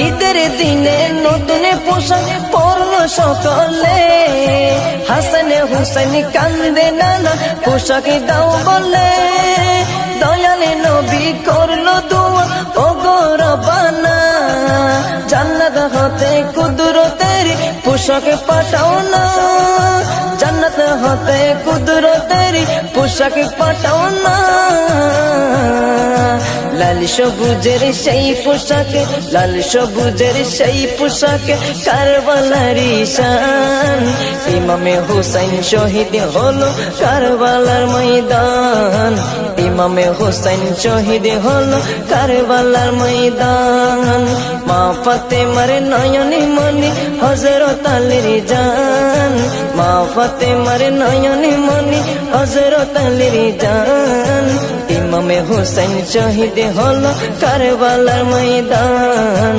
ঈদের দিনে নতুন পোশাক পরলো সকলে, হাসান হুসেন কান্দে নানা পোশাক দাও বলে। দয়ালে নবী করলো দোয়া ও গো রব্বানা, জান্নাত হতে কুদরতের পোশাক পাঠাও না, জান্নাত হতে কুদরতের পোশাক পাঠাও না। লাল সবুজের সেই পোশাকে, লাল সবুজের সেই পোশাকে কারবালার ঈশান, ইমামে হুসাইন শহীদ হলো কারবালার ময়দান, ইমামে হুসাইন শহীদ হলো কারবালার ময়দান। মা ফাতেমার নয়নে মনে হযরত আলীর জান, মা ফাতেমার নয়নে মনে হযরত আলীর জান, ইমামে হুসাইন শহীদ হলো কারবালার ময়দান।